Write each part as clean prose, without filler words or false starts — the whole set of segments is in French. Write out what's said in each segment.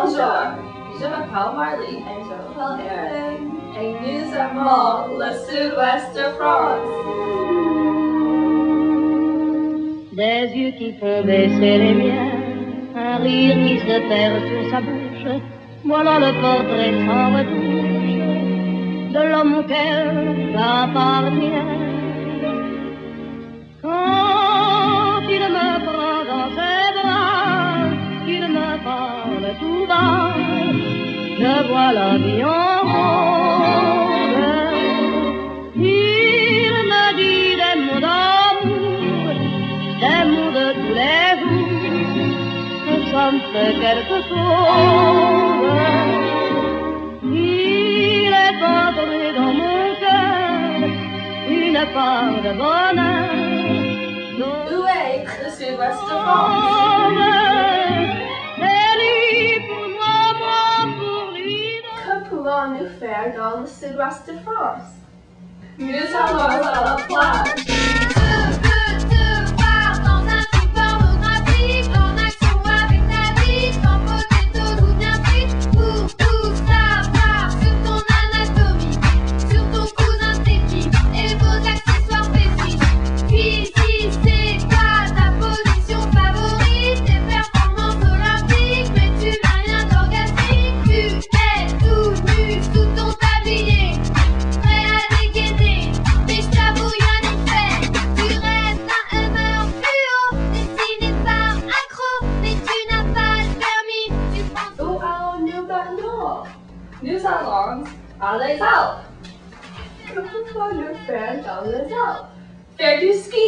Bonjour, je m'appelle Marley. Et je m'appelle Erin. Et nous aimons le sud-ouest de France. Des yeux qui font baisser les miens, un rire qui se perd sur sa bouche, voilà le portrait sans retouche de l'homme auquel j'appartiens. Quand il me prend dans ses bras, qu'il me parle tout bas, je vois la vie en rose. Il me dit des mots d'amour, des mots de tous les jours, que ça me fait quelque chose. Il est entré dans mon cœur une part de bonheur. Où est le sud-ouest de France? C'est lui pour moi, moi pour lui. Que pouvons-nous faire dans le sud-ouest de France? Nous allons à la plage. Nous allons à les Alpes. Que pouvons-nous faire dans les Alpes? Faire du ski.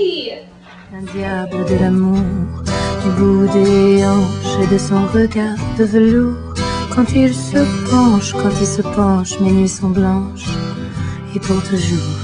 Un diable de l'amour, du bout des hanches et de son regard de velours. Quand il se penche, mes nuits sont blanches et pour toujours.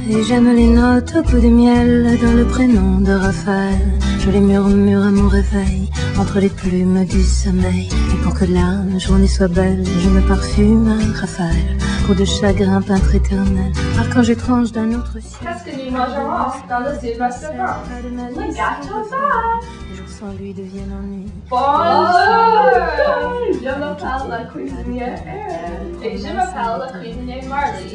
Et j'aime les notes au bout de miel dans le prénom de Raphaël. Je les murmure à mon réveil entre les plumes du sommeil. Et pour que la journée soit belle, je me parfume à Raphaël. Peau de chagrin, peintre éternel, archange étrange d'un autre ciel. Qu'est-ce que nous mangerons dans le sud-ouest de France? Le gâteau d'A. Les jours sans lui deviennent ennui. Bonjour! Je m'appelle la cuisinière Erin. Et je m'appelle la cuisinière Marley.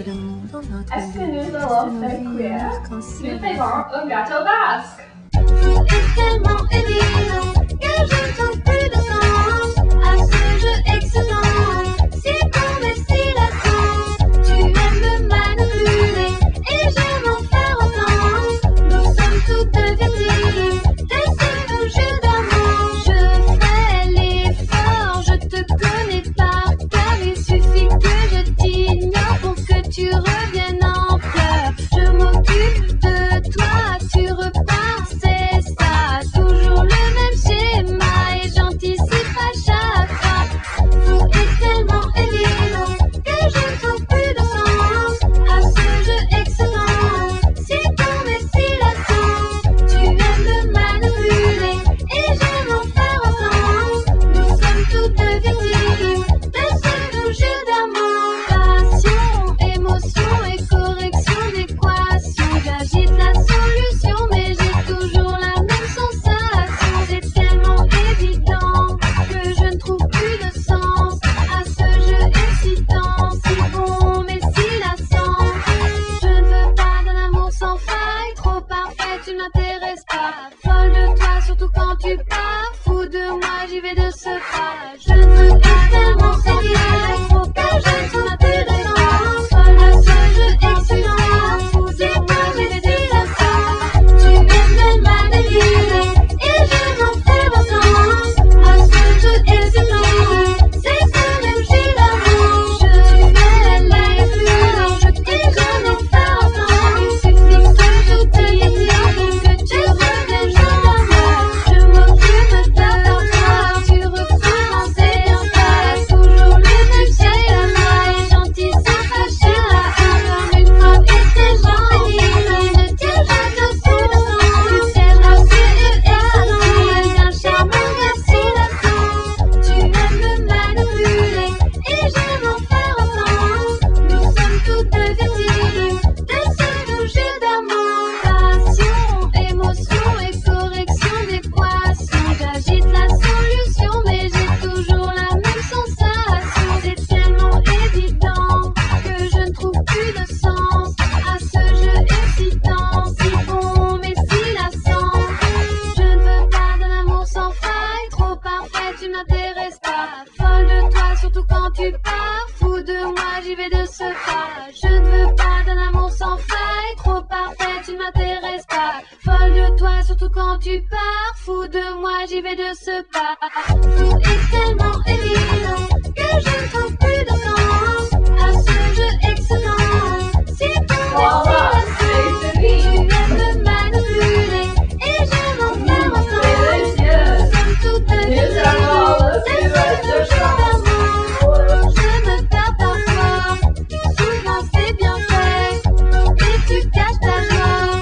Est-ce que nous allons faire cuire? Nous faisons un gâteau basque. est tellement évident que je ne trouve plus de sens à ce jeu excellent. Si ton destination, tu aimes me manipuler et j'aime en faire autant. Nous sommes toutes victimes de ce jeu d'amour. Je fais l'effort, je te connais par cœur. Il suffit que je t'ignore pour que tu reviennes en pleurs. Je m'occupe de toi, tu repars, c'est ça. Toujours le même schéma et j'anticipe à chaque fois. Tout est tellement évident que je ne trouve plus de sens à ce jeu excellent. Si ton destination, tu aimes me manipuler et j'aime en faire autant. Nous sommes toutes victimes de ce jeu d'amour. Passion, émotion et correction d'équation. J'agite la solution mais j'ai toujours la même sensation. C'est tellement évident que je ne trouve plus de sens à ce jeu excitant. Si bon mais si lassant. Je ne veux pas d'un amour sans faille. Trop parfait, tu ne m'intéresses pas. Folle de toi, surtout quand tu pars. Fou de moi, j'y vais de ce pas. Je ne veux pas d'amour sans faille. Trop parfait, tu m'intéressant. Folle de ce jeu excitant. Fou de moi, j'y vais de ce pas. Tu aimes me manipuler et je m'en fais autant. À ce jeu excitant. C'est ce même jeu d'amour. Je fais l'influence. Je t'ai jamais fait autant. Il suffit que je te l'ignore pour que tu reviennes jeu d'amour. Je m'occupe de ta part, tu reprends, c'est bien ça. Toujours le même schéma m'intéresse pas. Folle de toi, surtout quand tu pars. Fou de moi, j'y vais de ce pas. Tout est tellement évident que je ne trouve plus de sens à ce jeu excellent. Si ton destination, tu aimes me manipuler et j'aime en faire autant. Nous sommes toutes deux, c'est ce que je t'amène. Je me perds parfois, souvent c'est bien fait, et tu caches ta joie,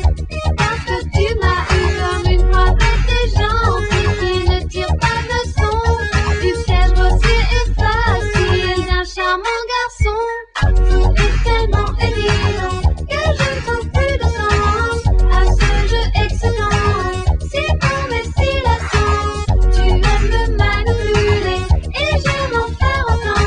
parce que tu m'as eu comme une fois bête et gentille, qui ne tire pas de leçon, du piège grossier et facile d'un charmant garçon. Tout est tellement évident que je ne trouve plus de sens à ce jeu excellent. Si ton messie l'attend, tu aimes me manipuler et j'aime en faire autant.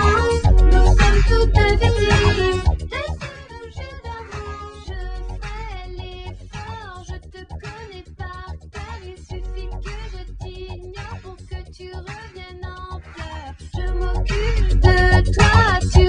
Nous sommes toutes deux victimes de ce jeu d'amour. Je ferai l'effort, je te connais par cœur. Il suffit que je t'ignore pour que tu reviennes en pleurs. Je m'occupe de toi, tu